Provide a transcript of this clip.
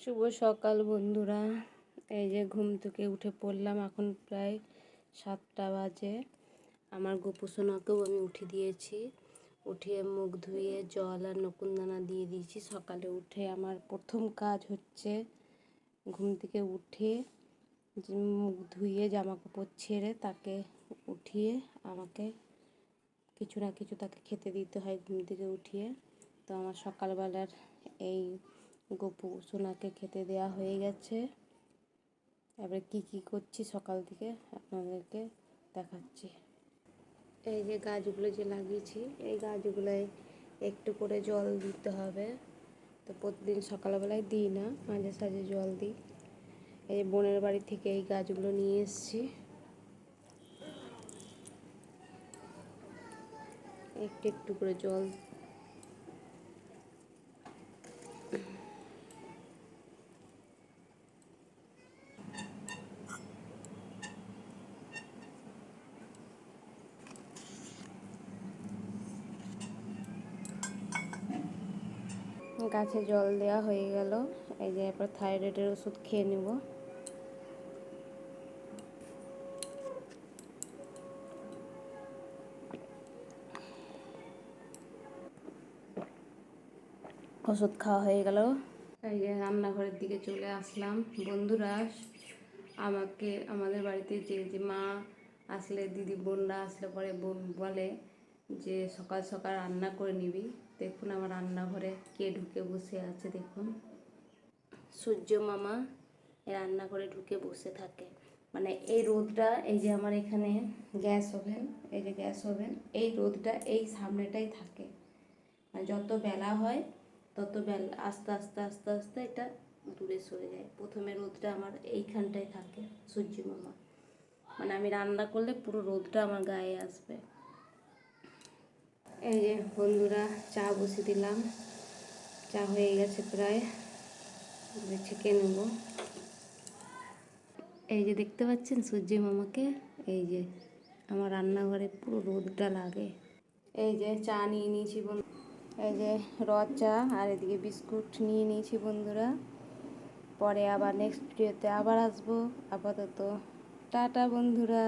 শুভ সকাল বন্ধুরা। এই যে ঘুম থেকে উঠে পড়লাম, এখন প্রায় 7টা বাজে। আমার গোপুসোনাকেও আমি উঠিয়ে দিয়েছি, উঠিয়ে মুখ ধুয়ে জল আর নকুনদানা দিয়ে দিয়েছি। সকালে উঠে আমার প্রথম কাজ হচ্ছে ঘুম থেকে উঠে মুখ ধুয়ে জামা কাপড় ছেড়ে তাকে উঠিয়ে আমাকে কিছু না কিছু তাকে খেতে দিতে হয় ঘুম থেকে উঠিয়ে। তো আমার সকালবেলার এই গপু সোনাকে খেতে দেওয়া হয়ে গেছে। এবারে কি করছি সকাল থেকে আপনাদেরকে দেখাচ্ছি। এই যে গাছগুলো যে লাগিয়েছি, এই গাছগুলোয় একটু করে জল দিতে হবে। তো প্রতিদিন সকালবেলায় দিই না, মাঝে সাঝে জল দিই। এই বোনের বাড়ি থেকে এই গাছগুলো নিয়ে এসেছি। একটু একটু করে জল গাছে জল দেওয়া হয়ে গেল। এই যে এরপর থাইরয়েডের ওষুধ খেয়ে নেব। ওষুধ খাওয়া হয়ে গেল। এই যে রান্নাঘরের দিকে চলে আসলাম। বন্ধুরা, আমাদের বাড়িতে যে মা আসলে, দিদি বোনরা আসলে পরে বলে যে সকাল সকাল রান্না করে নিবি। দেখুন আমার রান্নাঘরে কে ঢুকে বসে আছে, দেখুন সূর্য মামা রান্নাঘরে ঢুকে বসে থাকে। মানে এই রোদটা, এই যে আমার এখানে গ্যাস ওভেন, এই যে গ্যাস ওভেন, এই রোদটা এই সামনেটাই থাকে। মানে যত বেলা হয় তত বেলা আস্তে আস্তে আস্তে আস্তে এটা দূরে সরে যায়। প্রথমে রোদটা আমার এইখানটায় থাকে, সূর্য মামা। মানে আমি রান্না করলে পুরো রোদটা আমার গায়ে আসবে। এই যে বন্ধুরা, চা বসিয়ে দিলাম। চা হয়ে গেছে প্রায়, ছেঁকে নেব। এই যে দেখতে পাচ্ছেন সূর্য মামাকে, এই যে আমার রান্নাঘরে পুরো রোদটা লাগে। এই যে চা নিয়ে নিয়েছি বন্ধু, এই যে র চা, আর এদিকে বিস্কুট নিয়ে নিয়েছি বন্ধুরা। পরে আবার নেক্সট ভিডিওতে আবার আসবো। আপাতত টাটা বন্ধুরা।